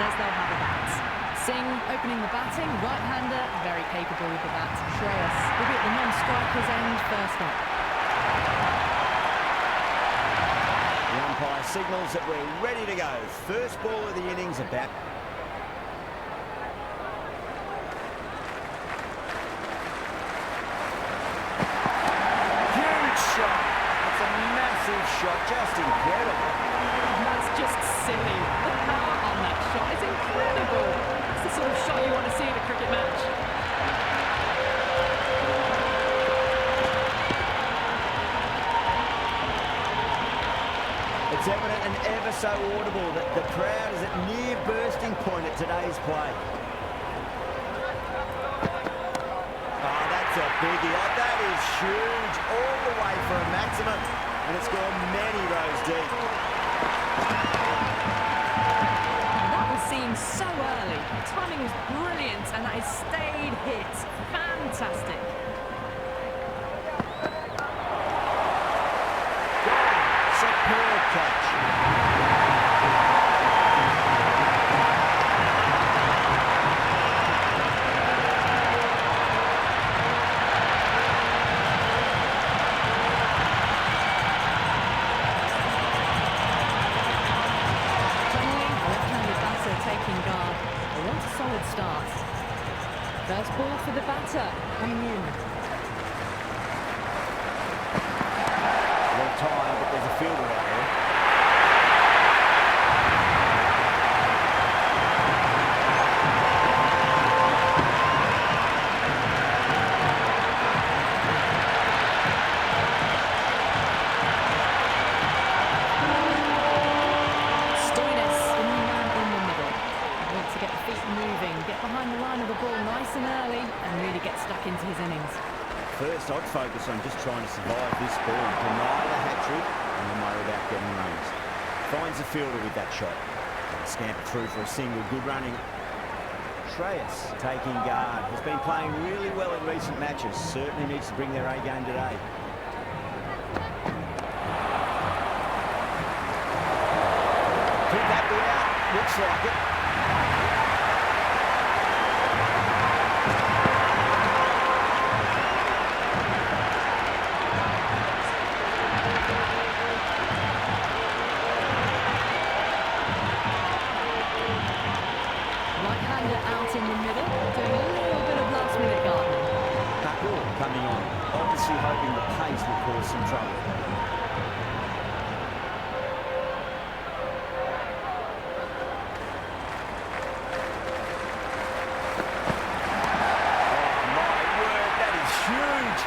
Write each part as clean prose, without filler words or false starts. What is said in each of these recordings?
says they'll have a bat. Singh opening the batting, right-hander, very capable with the bat. Shreyas will be at the non-striker's end first up. The umpire signals that we're ready to go. First ball of the innings about. Huge shot. It's a massive shot, just incredible. That's just silly. The power on that shot is incredible. That's the sort of shot you want to see in a cricket match. It's evident and ever so audible that the crowd is at near bursting point at today's play. Oh, that's a biggie. Oh, that is huge. All the way for a maximum. And it's gone many rows deep. That was seen so early. The timing was brilliant and that has stayed hit. Fantastic. Superb catch. Solid start. First ball for the batter coming in. Well timed, but there's a fielder out there. Into his innings. First, I'd focus on just trying to survive this ball, deny the hat-trick, and then worry about getting runs. Finds the fielder with that shot. Scamper through for a single, good running. Shreyas taking guard. Has been playing really well in recent matches. Certainly needs to bring their A game today. Could that be out? Looks like it. Out in the middle, doing a little bit of last-minute gardening. Coming on, obviously hoping the pace will cause some trouble. Oh my word, that is huge!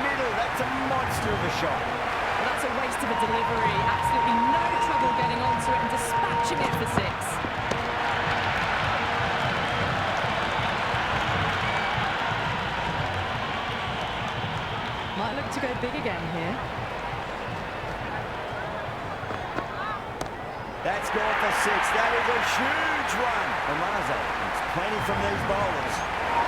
Middle, that's a monster of a shot. Well, that's a waste of a delivery. Absolutely no trouble getting onto it and dispatching it for six. Might look to go big again here. That's gone for six. That is a huge one. Amaze gets plenty from these bowlers.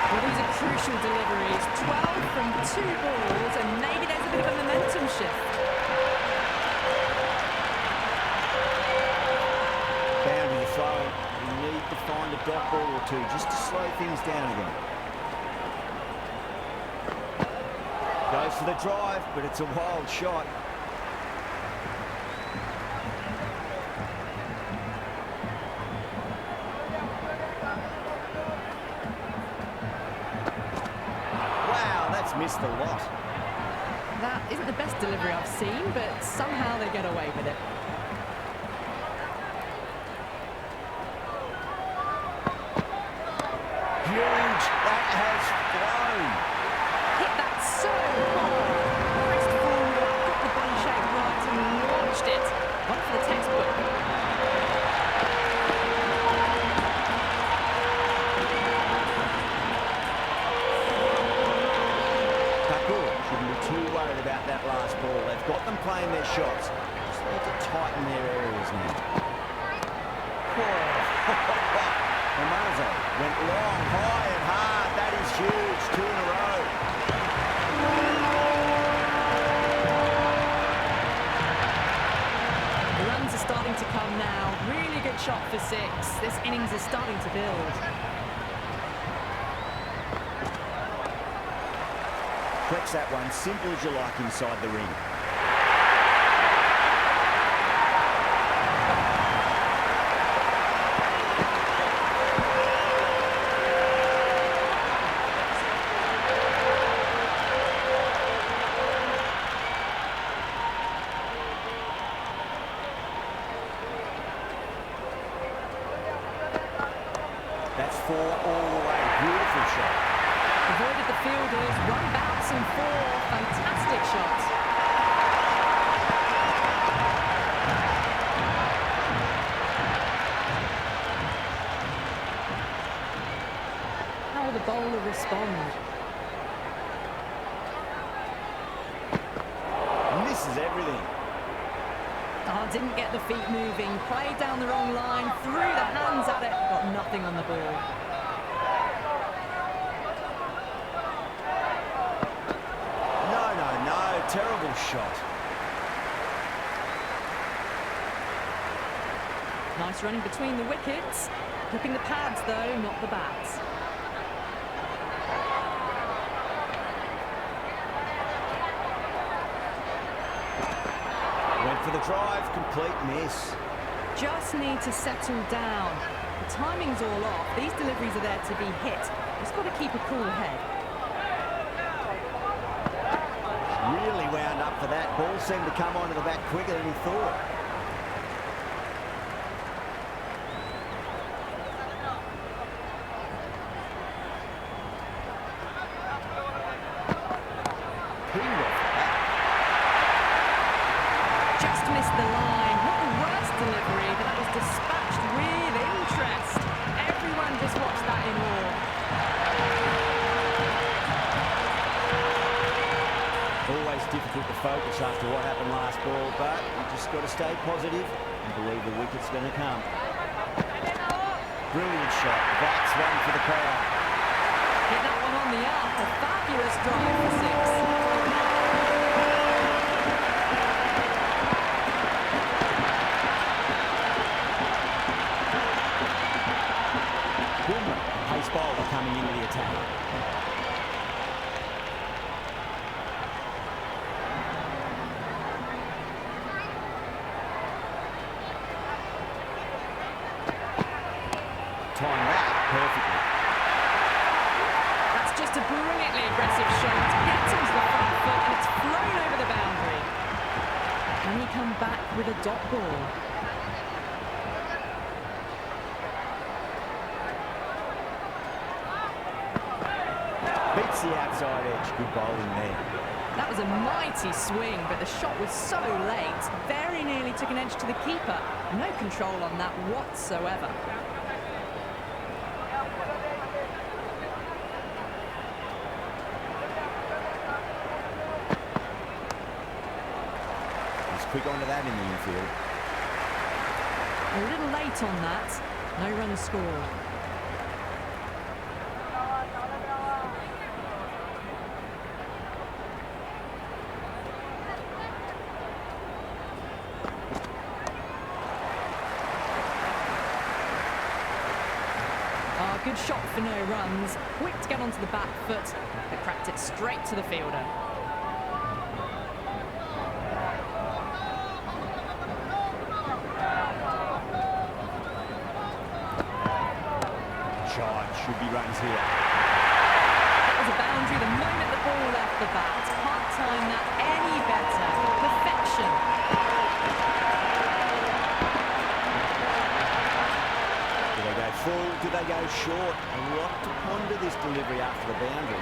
Well, these are crucial deliveries. 12 from 2 balls, and maybe there's a bit of a momentum shift. Boundary to throw. You need to find a dot ball or two just to slow things down again. Goes for the drive, but it's a wild shot. Wow, that's missed a lot. That isn't the best delivery I've seen, but somehow they get away with it. Huge. That has flown. Hit that so hard. Pressed forward, got the body shape right and launched it. One for the textbook. Shouldn't be too worried about that last ball. They've got them playing their shots. Just need to tighten their areas now. Amaze went long, high and hard. That is huge. 2 in a row. The runs are starting to come now. Really good shot for 6. This innings is starting to build. Flex that one, simple as you like inside the ring. That's 4 all the way. Beautiful shot. Avoided the fielders, 1 bounce and 4. Fantastic shot. How will the bowler respond? Misses everything. Oh, didn't get the feet moving. Played down the wrong line, threw the hands at it, got nothing on the ball. No, terrible shot. Nice running between the wickets. Clipping the pads though, not the bats. Went for the drive, complete miss. Just need to settle down. The timing's all off. These deliveries are there to be hit. Just got to keep a cool head. Really wound up for that. Ball seemed to come onto the bat quicker than he thought. Just missed the line. Not the worst delivery, but that was dispatched with interest. Everyone just watched that in awe. Always difficult to focus after what happened last ball, but you just got to stay positive and believe the wicket's going to come. Brilliant shot. That's one for the crowd. Hit that one on the arc. A fabulous drive for 6. Pace bowler coming into the attack. Time that perfectly. That's just a brilliantly aggressive shot. Gets onto the front foot and it's flown over the boundary. Can he come back with a dot ball? Beats the outside edge. Good bowling there. That was a mighty swing, but the shot was so late. Very nearly took an edge to the keeper. No control on that whatsoever. He's quick onto that in the infield. A little late on that. No runs scored. Good shot for no runs. Quick to get onto the back foot, but cracked it straight to the fielder. Charge. Should be runs here. That was a boundary the moment the ball left the bat. Can't time that any better. Perfection. Full, do they go short? A lot to ponder this delivery after the boundary.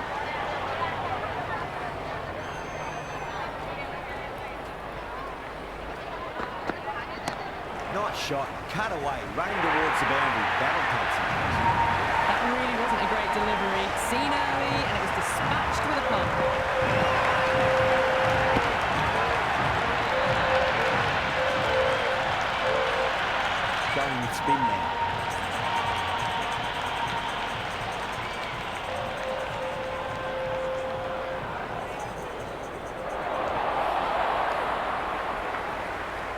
Nice shot, cut away, running towards the boundary. That'll take some pace. That really wasn't a great delivery. Seen early and it was dispatched with a punt. Going with spin now.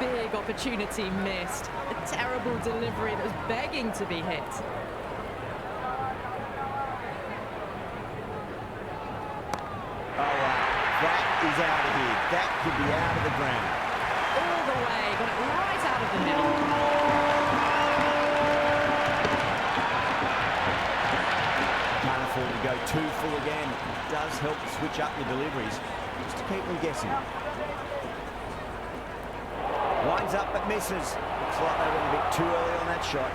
big opportunity missed. A terrible delivery that was begging to be hit. Oh, wow. That is out of here. That could be out of the ground. All the way, got it right out of the middle. Can't afford to go too full again. It does help to switch up your deliveries, just to keep them guessing. Winds up but misses. Looks like they went a bit too early on that shot.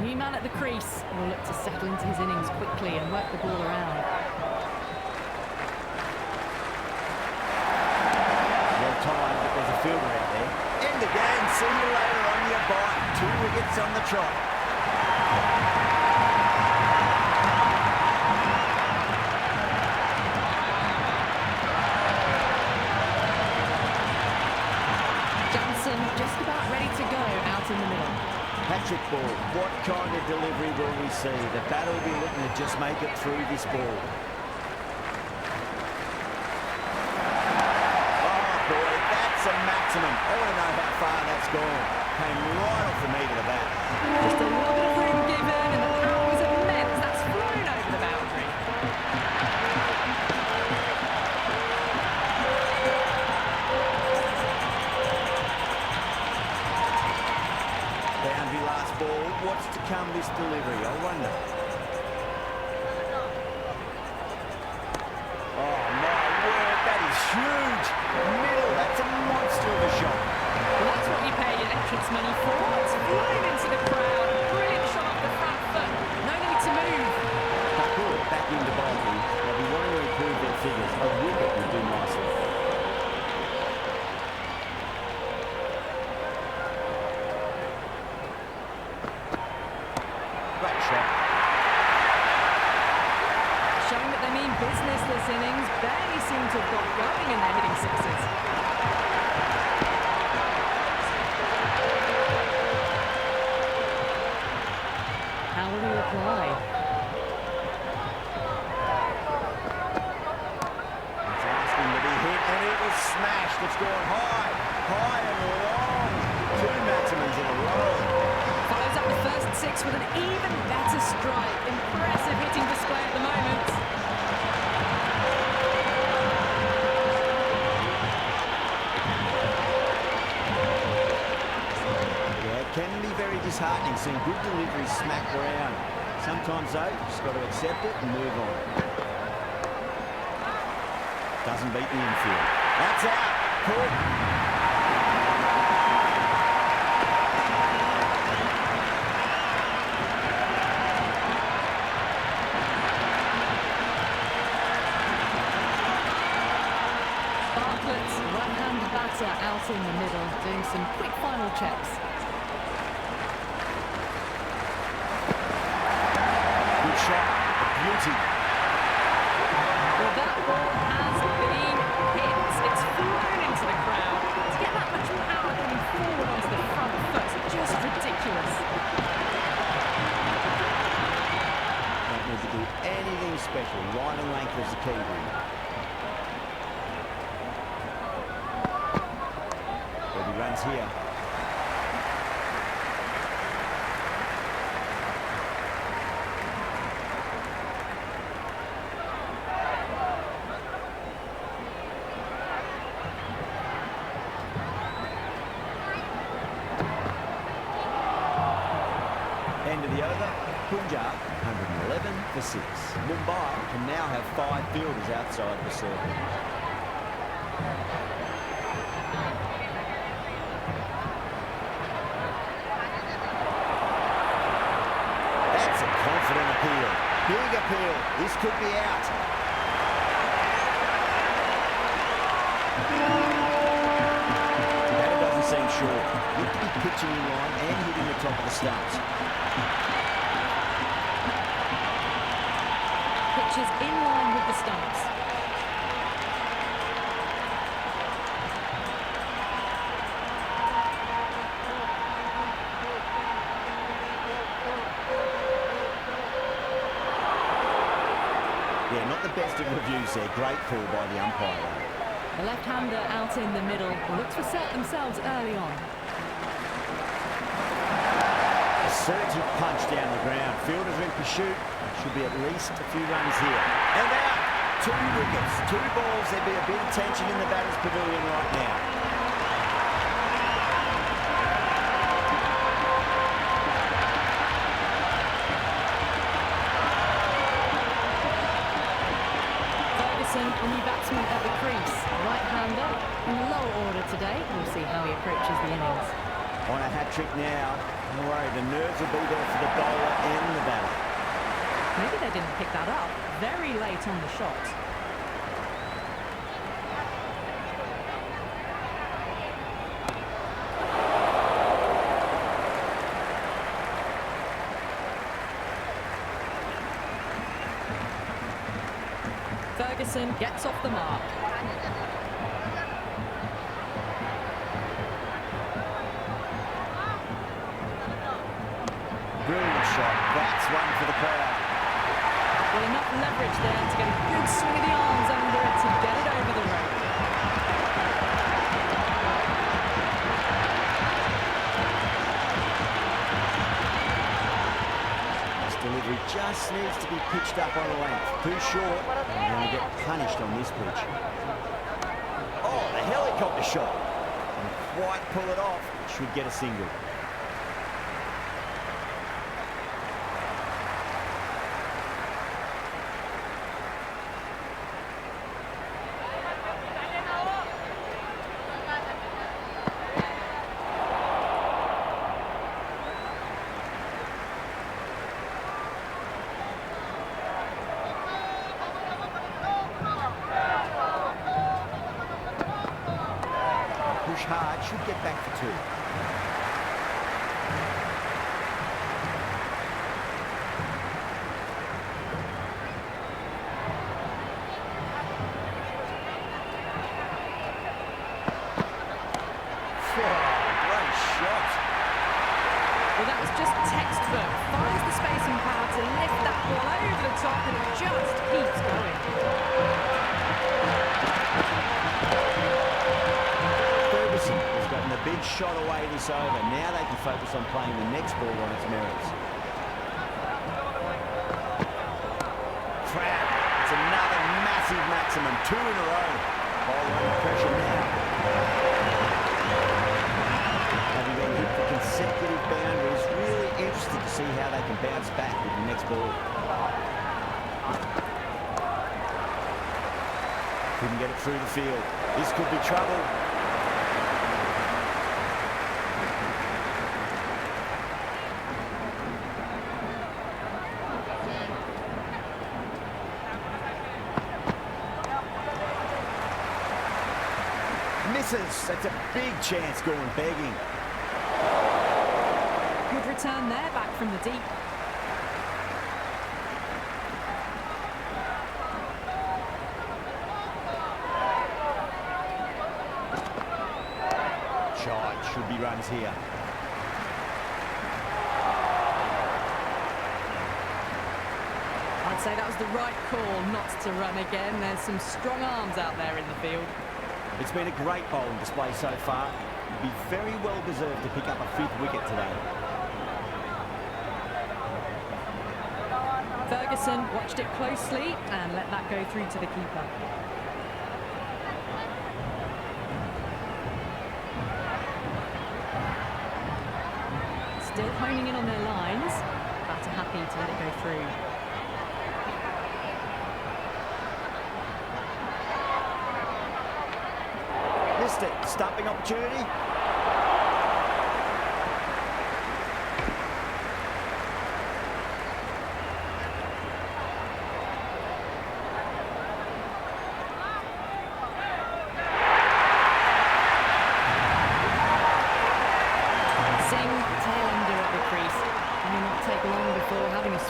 New man at the crease will look to settle into his innings quickly and work the ball around. Well timed, but there's a fielder out there. End again. See you later on your bite. 2 wickets on the trot. Johnson just about ready to go out in the middle. Patrick ball. What kind of delivery will we see? The batter will be looking to just make it through this ball. Oh boy, that's a maximum. I want to know how far that's gone. Came right off the meat of the bat. Just a little bit of room given, and the power was immense. That's flown over the boundary. Boundary last ball. What's to come this delivery? I wonder. Oh my word, that is huge. Middle, that's a monster of a shot. Well, that's what you pay your entrance money for. It's flown into the crowd. Brilliant shot off the front foot. No need to move. Good, back into bowling. They'll be wanting to improve their figures. A wicket would do nicely. Great shot. Showing that they mean business this innings. Barely seem to have got going and they're hitting sixes. How will he reply? It's asking to be hit, and it was smashed. It's gone high, high and long. 2 maximums in a row. Follows up the first 6 with an even better strike. Impressive hitting display at the moment. Yeah, it can be very disheartening seeing good deliveries smacked around. Sometimes, though, you just got to accept it and move on. Doesn't beat the infield. That's out. Cool. Right-hand batter out in the middle, doing some quick final checks. Good shot. A beauty. Well, that ball has been hit. It's flown into the crowd. To get that much power coming forward onto the front foot is just ridiculous. Don't need to do anything special. Line and length is the key here. Runs here. over. Punjab 111 for 6. Mumbai can now have 5 fielders outside the circle. That's a confident appeal. Big appeal. This could be out. That doesn't seem sure. Looked to be pitching in line and hitting the top of the stumps. Pitches in line with the stumps. Yeah, not the best of reviews there. Great call by the umpire. The left-hander out in the middle looks to set themselves early on. A surging punch down the ground. Fielders are in pursuit. Should be at least a few runs here. And out! 2 wickets, 2 balls. There'd be a bit of tension in the batter's pavilion right now. New batsman at the crease, right-hander in the lower order today. We'll see how he approaches the innings. On a hat-trick now. Don't worry, the nerves will be there for the bowler and the batter. Maybe they didn't pick that up very late on the shot. Ferguson gets off the mark. Brilliant shot. That's one for the crowd. Well, enough leverage there to get a good swing of the arms under it to get it over the rope. This delivery just needs to be pitched up on a length. Too short, and you're going to get punished on this pitch. Oh, the helicopter shot. Didn't quite pull it off. It should get a single. Push hard, should get back for 2. Great shot. Well, that was just textbook. Finds the space and power to lift that ball over the top, and it just keeps going. Has gotten a big shot away this over. Now they can focus on playing the next ball on its merits. Crap. It's another massive maximum. 2 in a row. Bowler under pressure now. Having been hit for consecutive boundaries, really interested to see how they can bounce back with the next ball. Couldn't get it through the field. This could be trouble. Misses. That's a big chance going begging. Good return there, back from the deep. Shot. Should be runs here. I'd say that was the right call not to run again. There's some strong arms out there in the field. It's been a great bowling display so far. It'd be very well deserved to pick up a 5th wicket today. Ferguson watched it closely and let that go through to the keeper. Still honing in on their lines. Batter happy to let it go through. Missed it. Stumping opportunity.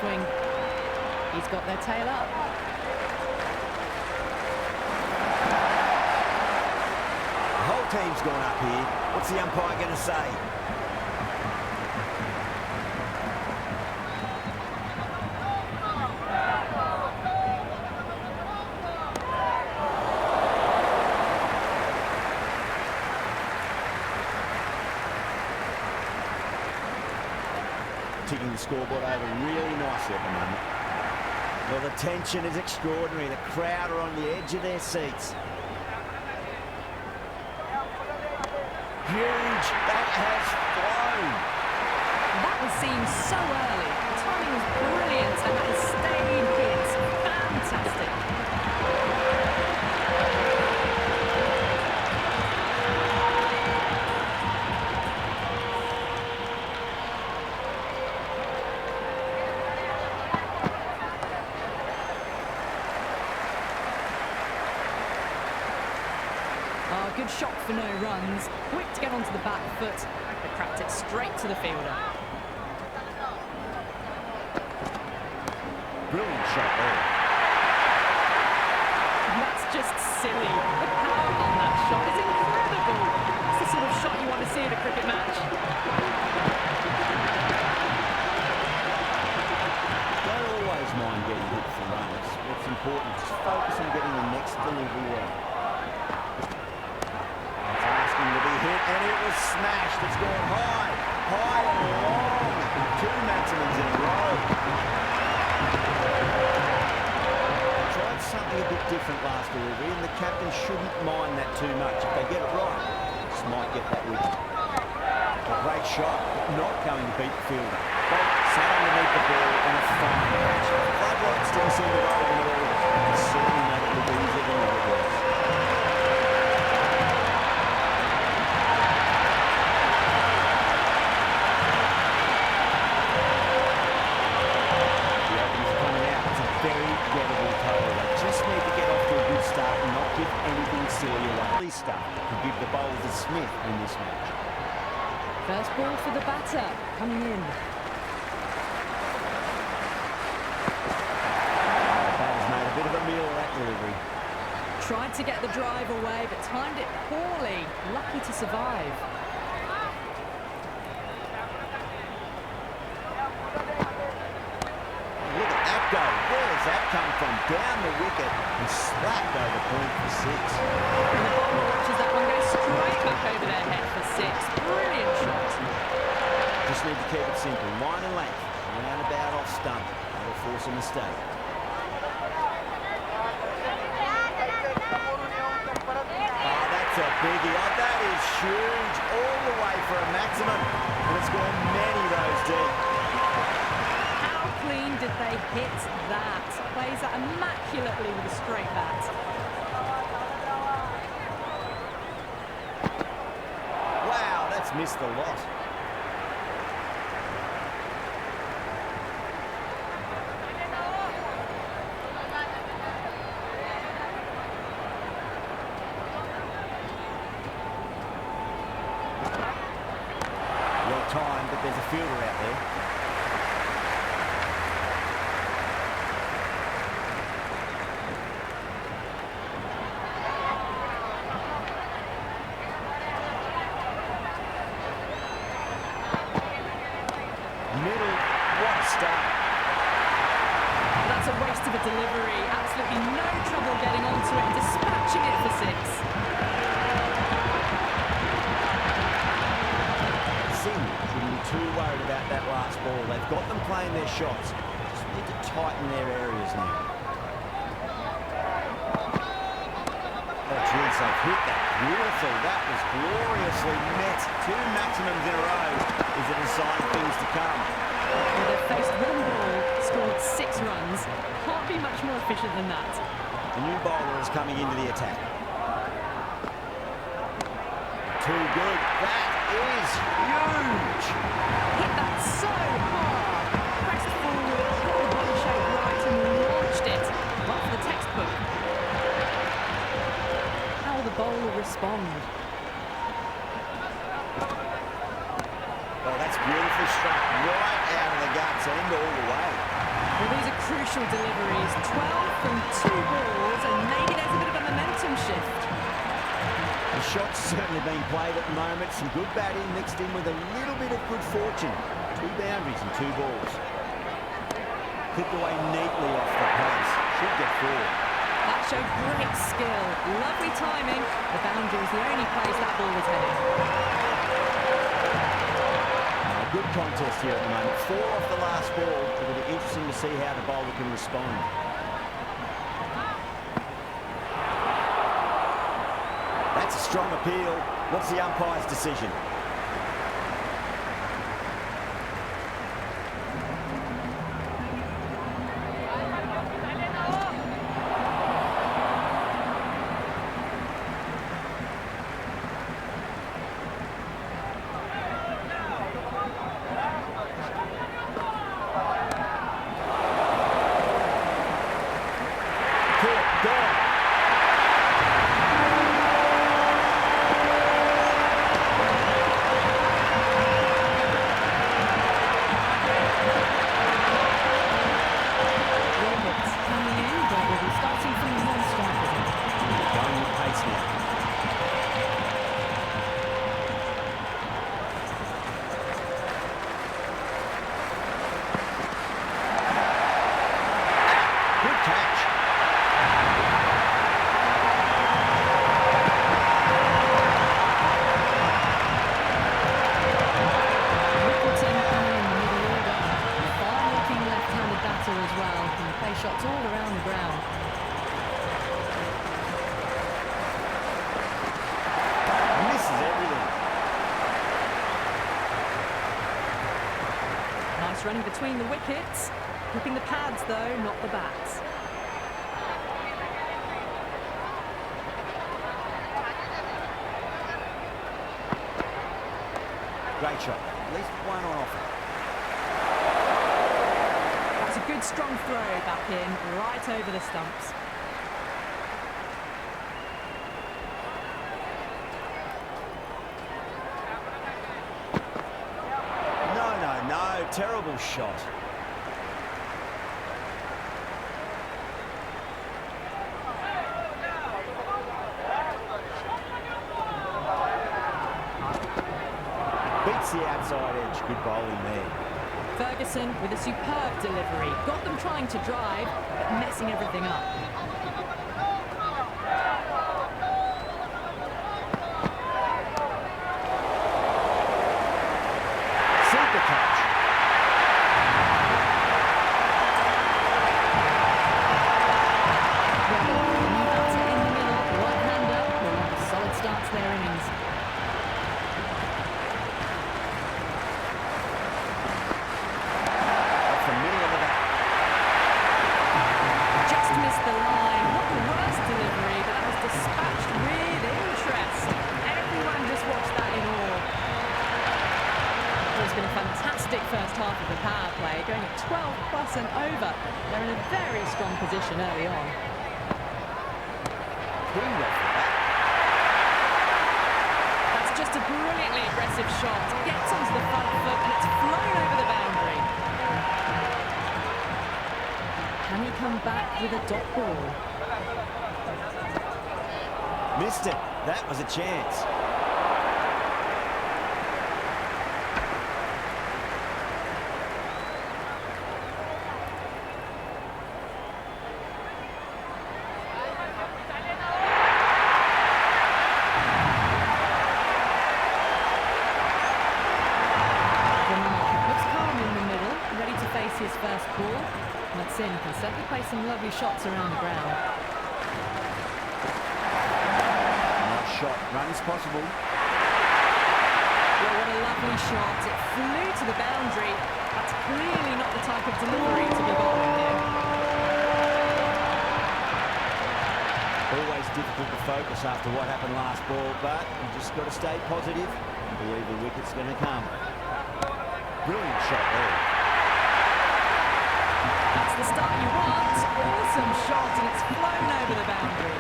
Swing. He's got their tail up. The whole team's gone up here. What's the umpire going to say? Ticking the scoreboard over really nicely at the moment. Well, the tension is extraordinary. The crowd are on the edge of their seats. Huge. That has flown. That was seen so early. The timing was brilliant and that has stayed hit. Fantastic. Good shot for no runs. Quick to get onto the back foot. They cracked it straight to the fielder. Brilliant shot there. That's just silly. The power on that shot is incredible. It's the sort of shot you want to see at a cricket match. Don't always mind getting hit for runs. What's important is focus on getting the next delivery right. And it was smashed. It's gone high, high and long. Two maximums in a row. Tried something a bit different last delivery, and the captain shouldn't mind that too much. If they get it right, just might get that wicket. A great shot, not going to beat the fielder. But sat underneath the ball and a fine catch. The floodlights still seem to roll in it all. It certainly made it look easier than what it was. Stuff to give the bowls to Smith in this match. First ball for the batter coming in. The batter's made a bit of a meal of that delivery. Tried to get the drive away, but timed it poorly. Lucky to survive. Look at that go. Where's that come from? Down the wicket and slapped over point for six. And the bowler watches that one go straight back over their head for six. Brilliant shot. Just need to keep it simple. Line and length. Round about off stump. That'll force a mistake. Oh, that's a biggie. Oh, that is huge. All the way for a maximum. And it's gone many rows deep. Clean did they hit that? Plays that immaculately with a straight bat. Wow, that's missed a lot. Well timed, but there's a fielder out there. That's a waste of a delivery. Absolutely no trouble getting onto it, dispatching it for six. Singh shouldn't be too worried about that last ball. They've got them playing their shots. Just need to tighten their areas now. That's really safe. Hit that beautifully. That was gloriously met. Two maximums in a row. Is it a sign of things to come? Well, they've faced one ball efficient than that. The new bowler is coming into the attack. Too good. That is huge. Hit that so hard. Pressed forward, got the body shape right and launched it. Right for the textbook. How will the bowler respond? Oh, that's beautifully struck right out of the guts and all the way. Well, these are crucial deliveries. 12 from 2 balls, and maybe there's a bit of a momentum shift. The shot's certainly being played at the moment. Some good batting mixed in with a little bit of good fortune. 2 boundaries and 2 balls. Clipped away neatly off the pads. Should get 4. That showed great skill. Lovely timing. The boundary was the only place that ball was heading. Good contest here at the moment. 4 off the last ball. It'll be interesting to see how the bowler can respond. That's a strong appeal. What's the umpire's decision? Shots all around the ground. Misses everything. Nice running between the wickets. Clipping the pads though, not the bats. Great shot. At least one on offer. Good strong throw back in, right over the stumps. No, terrible shot. Beats the outside edge, good bowling there. Ferguson with a superb delivery. Got them trying to drive, but messing everything up. Super catch. Well, the new batter in the middle, right-hander, will have a solid start to their innings. First half of the power play, going at 12 plus and over. They're in a very strong position early on. That's just a brilliantly aggressive shot. Gets onto the front foot and it's flown over the boundary. Can he come back with a dot ball? Missed it. That was a chance. His first ball. That's in. Can certainly play some lovely shots around the ground. Nice shot. Runs possible. Well, what a lovely shot. It flew to the boundary. That's clearly not the type of delivery to be bowling here. focus after what happened last ball, but you just got to stay positive and believe the wicket's going to come. Brilliant shot there. That's the start you want. Awesome shot, and it's flown over the boundary.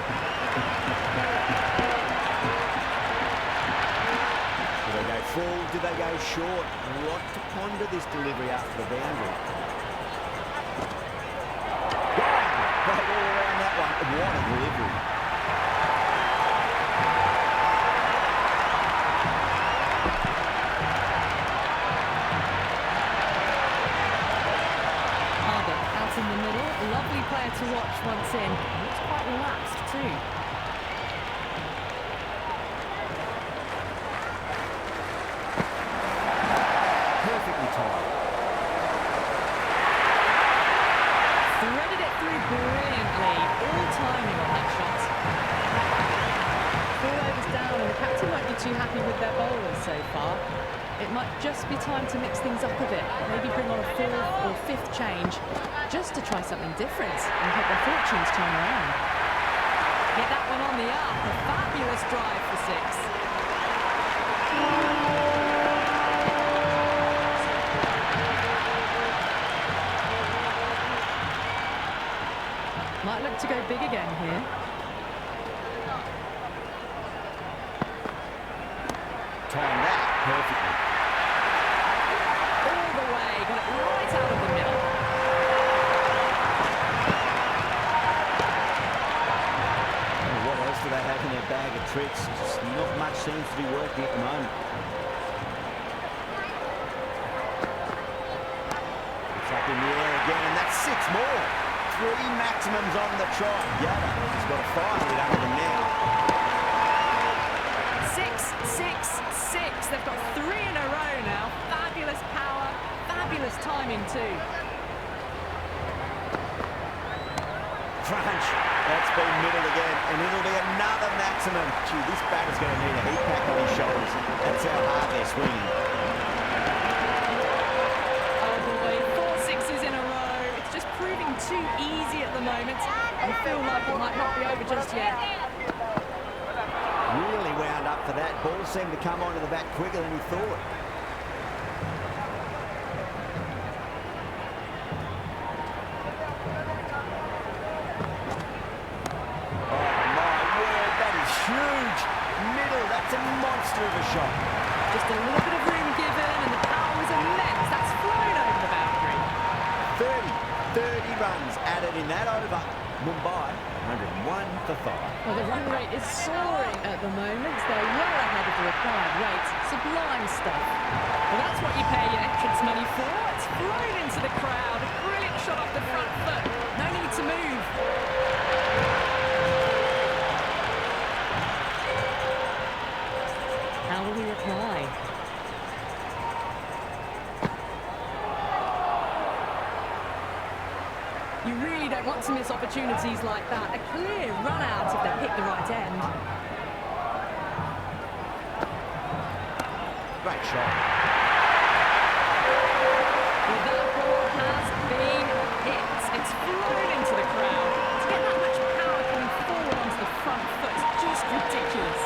Do they go full? Do they go short? A lot to ponder this delivery after the boundary. Right all around that one. What a delivery. Out in the middle, a lovely player to watch once in. Looks quite relaxed too. Perfectly timed. Threaded it through brilliantly. All timing on that shot. 4 overs down, and the captain might be too happy with their bowlers so far. It might just be time to mix things up a bit. Maybe bring on a 4th or 5th change, just to try something different and hope their fortunes turn around. Hit that one on the up. A fabulous drive for 6. Might look to go big again here. Time that perfectly. All the way, got it right out of the middle. What else do they have in their bag of tricks? Just not much seems to be working at the moment. It's up in the air again, and that's 6 more. 3 maximums on the trot. Yada has got a 5 hit under them now. 6, 6, 6. They've got 3 in a row now. Fabulous power, fabulous timing too. Crunch. That's been middled again, and it'll be another maximum. Gee, this batter's going to need a heat pack on his shoulders. That's how hard they're swinging. Oh boy, 4 sixes in a row. It's just proving too easy at the moment. I feel like it might not be over just yet. Really wound up for that. Ball seemed to come onto the bat quicker than he thought. Huge middle, that's a monster of a shot. Just a little bit of room given, and the power was immense. That's flown over the boundary. 30 runs added in that over. Mumbai, 101 for 5. Well, the run rate is soaring at the moment. They're well ahead of the required rate. Sublime stuff. Well, that's what you pay your entrance money for. It's flown into the crowd. A brilliant shot off the front foot. No need to move. How will he reply? You really don't want to miss opportunities like that. A clear run out if they hit the right end. Great shot. Well, that ball has been hit. It's flown into the crowd. To get that much power coming forward onto the front foot is just ridiculous.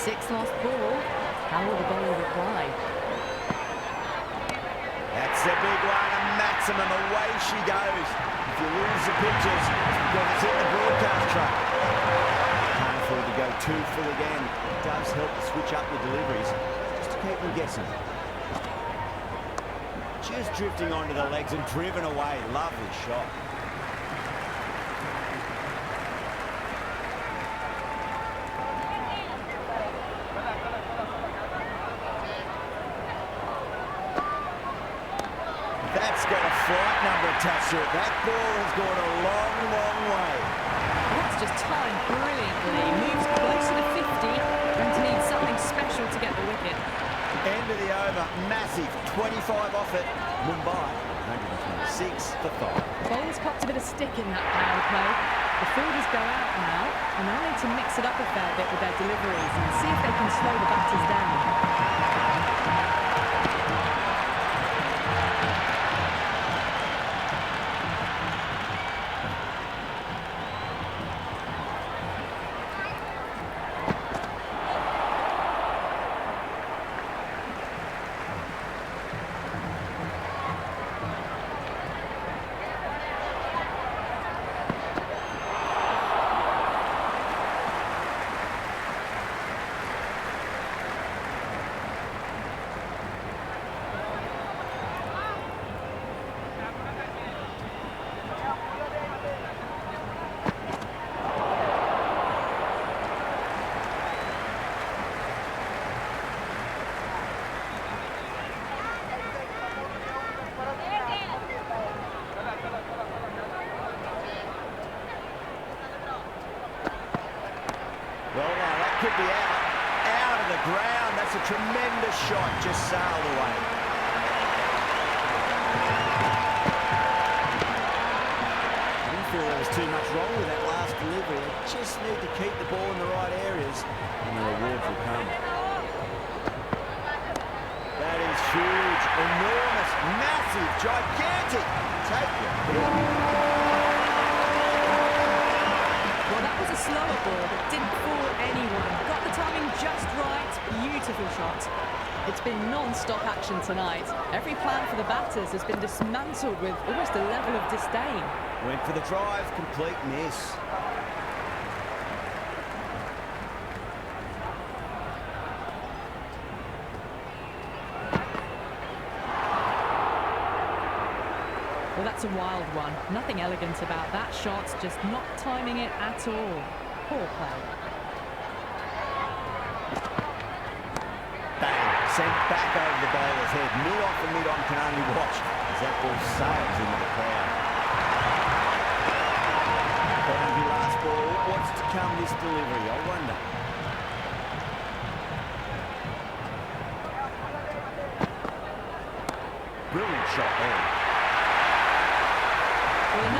6th lost ball. How will the bowler reply? That's a big one, a maximum. Away she goes. If you lose the pictures, it's because it's hit the broadcast truck. Can't afford to go too full again. It does help to switch up your deliveries, just to keep them guessing. Just drifting onto the legs and driven away. Lovely shot. That's got a flight number attached to it. That ball has gone a long, long way. That's just timed brilliantly. Moves closer to 50. Going to need something special to get the wicket. End of the over. Massive. 25 off it. Mumbai, 126 for 5. Bowlers copped a bit of stick in that power play. The fielders go out now, and they'll need to mix it up a fair bit with their deliveries and see if they can slow the batters down. Well, now that could be out of the ground. That's a tremendous shot, just sailed away. I didn't feel there was too much wrong with that last delivery. They just need to keep the ball in the right areas, and the reward will come. That is huge, enormous, massive, gigantic. Take it. Well, that was a slower ball that didn't fool anyone. Got the timing just right. Beautiful shot. It's been non-stop action tonight. Every plan for the batters has been dismantled with almost a level of disdain. Went for the drive, complete miss. Well, that's a wild one. Nothing elegant about that shot, just not timing it at all. Poor play. Bang, sent back over the bowler's head. Mid-off and mid-on can only watch as that ball sails into the crowd. Boundary last ball. What's to come this delivery? I wonder. Brilliant shot there. Well,